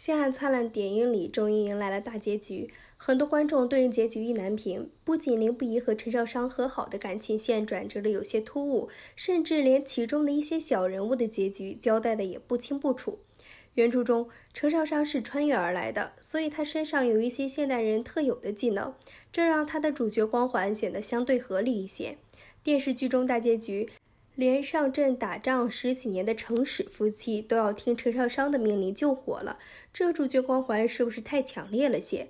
星汉灿烂电影里终于迎来了大结局，很多观众对结局意难平。不仅林不疑和陈少商和好的感情线转折的有些突兀，甚至连其中的一些小人物的结局交代的也不清不楚。原著中，陈少商是穿越而来的，所以他身上有一些现代人特有的技能，这让他的主角光环显得相对合理一些。电视剧中大结局，连上阵打仗10几年的程氏夫妻都要听陈少商的命令救火了，这主角光环是不是太强烈了些？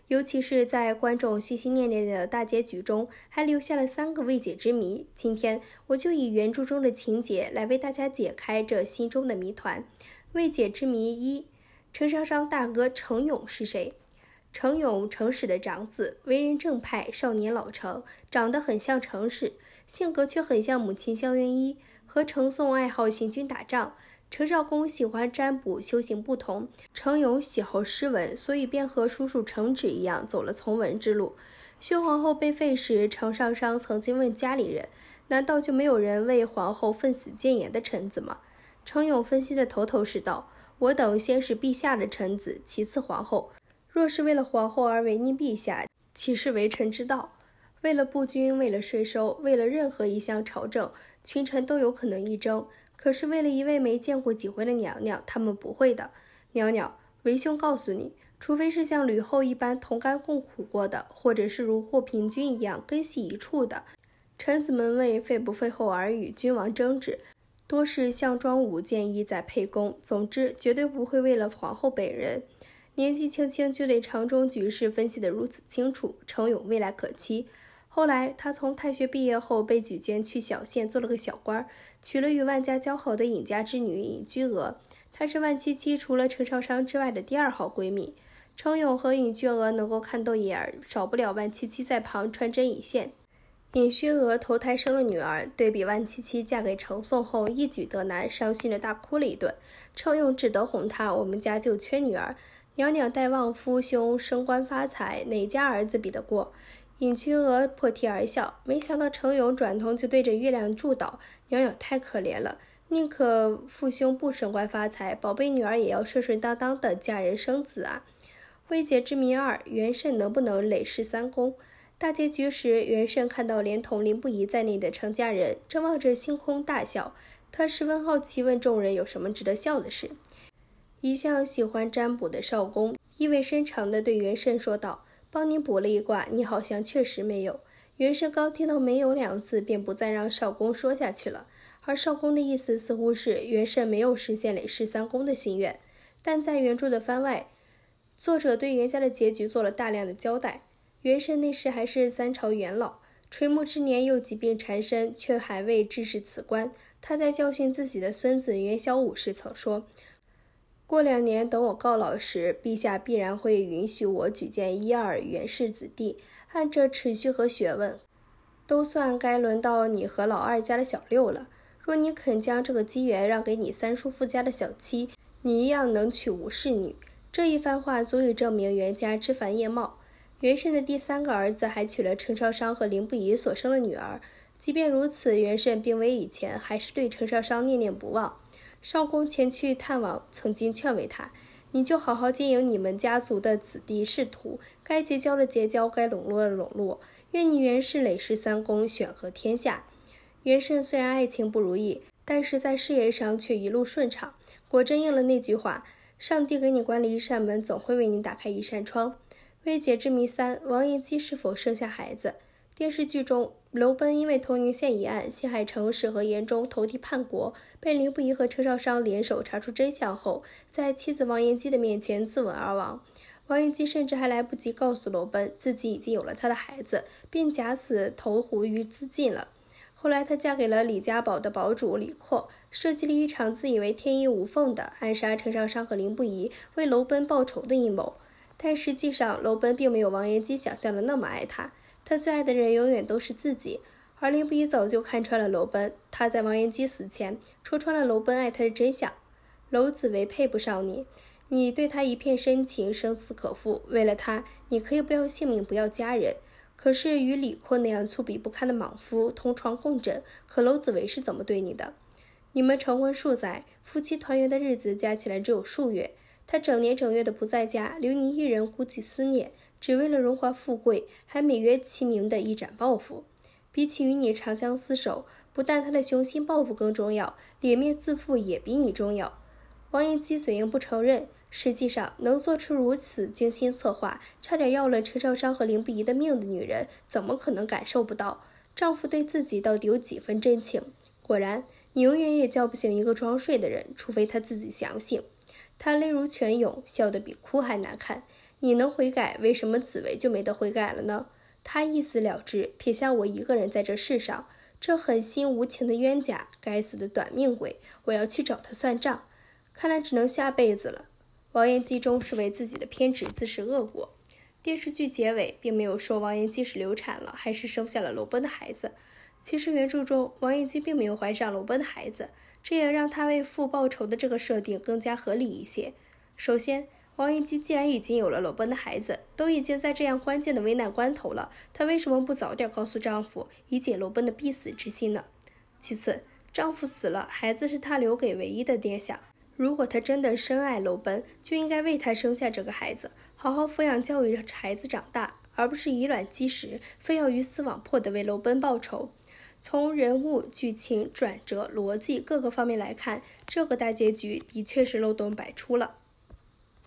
尤其是在观众心心念念的大结局中，还留下了3个未解之谜。今天我就以原著中的情节来为大家解开这心中的谜团。未解之谜1：陈少商大哥程勇是谁？程勇，程氏的长子，为人正派，少年老成，长得很像程氏，性格却很像母亲萧元一。和程宋爱好行军打仗，程少公喜欢占卜，修行不同。程勇喜好诗文，所以便和叔叔程祉一样走了从文之路。薛皇后被废时，程少商曾经问家里人：“难道就没有人为皇后奋死谏言的臣子吗？”程勇分析得头头是道：“我等先是陛下的臣子，其次皇后。若是为了皇后而违逆陛下，岂是为臣之道？为了布军，为了税收，为了任何一项朝政，群臣都有可能议争。可是为了一位没见过几回的娘娘，他们不会的。娘娘，为兄告诉你，除非是像吕后一般同甘共苦过的，或者是如霍平君一样根系一处的，臣子们为废不废后而与君王争执，多是项庄舞剑意在沛公。总之，绝对不会为了皇后本人。”年纪轻轻就对朝中局势分析得如此清楚，程勇未来可期。后来他从太学毕业后，被举荐去小县做了个小官，娶了与万家交好的尹家之女尹居娥。她是万七七除了陈少商之外的第2好闺蜜。程勇和尹居娥能够看对眼，少不了万七七在旁穿针引线。尹居娥投胎生了女儿，对比万七七嫁给程宋后一举得男，伤心的大哭了一顿。程勇只得哄她：“我们家就缺女儿，娘娘待望夫兄升官发财，哪家儿子比得过？”尹居娥破涕而笑，没想到程勇转头就对着月亮祝祷：“娘娘太可怜了，宁可父兄不升官发财，宝贝女儿也要顺顺当当的嫁人生子啊！”未解之谜2：元慎能不能累世3公？大结局时，元慎看到连同林不疑在内的程家人正望着星空大笑，他十分好奇，问众人有什么值得笑的事。一向喜欢占卜的少公意味深长地对元慎说道：“帮你卜了一卦，你好像确实没有。”元慎刚听到“没有”2字，便不再让少公说下去了。而少公的意思似乎是元慎没有实现累世3公的心愿。但在原著的番外，作者对袁家的结局做了大量的交代。元慎那时还是3朝元老，垂暮之年又疾病缠身，却还未致仕此官。他在教训自己的孙子元宵武时曾说：“过2年，等我告老时，陛下必然会允许我举荐1、2元氏子弟，按这尺序和学问，都算该轮到你和老2家的小6了。若你肯将这个机缘让给你3叔父家的小7，你一样能娶吴氏女。”这一番话足以证明袁家枝繁叶茂。元慎的第3个儿子还娶了陈少商和林不疑所生的女儿。即便如此，元慎病危以前，还是对陈少商念念不忘。少公前去探望，曾经劝慰他：“你就好好经营你们家族的子弟仕途，该结交的结交，该笼络的笼络。愿你元氏累世3公，选和天下。”元慎虽然爱情不如意，但是在事业上却一路顺畅。果真应了那句话：“上帝给你关了一扇门，总会为你打开一扇窗。”未解之谜3：王延基是否生下孩子？电视剧中，刘奔因为通宁县一案陷害程氏和严忠投递叛国，被林不疑和陈少商联手查出真相后，在妻子王延基的面前自刎而亡。王延基甚至还来不及告诉刘奔自己已经有了他的孩子，便假死投湖于自尽了。后来她嫁给了李家堡的堡主李阔，设计了一场自以为天衣无缝的暗杀陈少商和林不疑，为刘奔报仇的阴谋。但实际上，刘奔并没有王延基想象的那么爱他，他最爱的人永远都是自己。而林不疑早就看穿了刘奔，他在王延基死前戳穿了刘奔爱他的真相。娄子维配不上你，你对他一片深情，生死可负，为了他，你可以不要性命，不要家人。可是与李阔那样粗鄙不堪的莽夫同床共枕，可娄子维是怎么对你的？你们成婚数载，夫妻团圆的日子加起来只有数月。他整年整月的不在家，留你一人孤寂思念，只为了荣华富贵，还美曰其名的一展抱负。比起与你长相厮守，不但他的雄心抱负更重要，脸面自负也比你重要。王延基嘴硬不承认，实际上能做出如此精心策划，差点要了陈少商和凌不疑的命的女人，怎么可能感受不到丈夫对自己到底有几分真情？果然，你永远也叫不醒一个装睡的人，除非他自己想醒。他泪如泉涌，笑得比哭还难看。你能悔改，为什么紫薇就没得悔改了呢？他一死了之，撇下我一个人在这世上，这狠心无情的冤家，该死的短命鬼，我要去找他算账。看来只能下辈子了。王延基终是为自己的偏执自食恶果。电视剧结尾并没有说王延基是流产了，还是生下了楼奔的孩子。其实原著中，王延基并没有怀上楼奔的孩子，这也让他为父报仇的这个设定更加合理一些。首先，王延基既然已经有了楼奔的孩子，都已经在这样关键的危难关头了，她为什么不早点告诉丈夫，以解楼奔的必死之心呢？其次，丈夫死了，孩子是她留给唯一的念想。如果她真的深爱楼奔，就应该为他生下这个孩子，好好抚养教育让孩子长大，而不是以卵击石，非要鱼死网破的为楼奔报仇。从人物、剧情、转折、逻辑各个方面来看，这个大结局的确是漏洞百出了。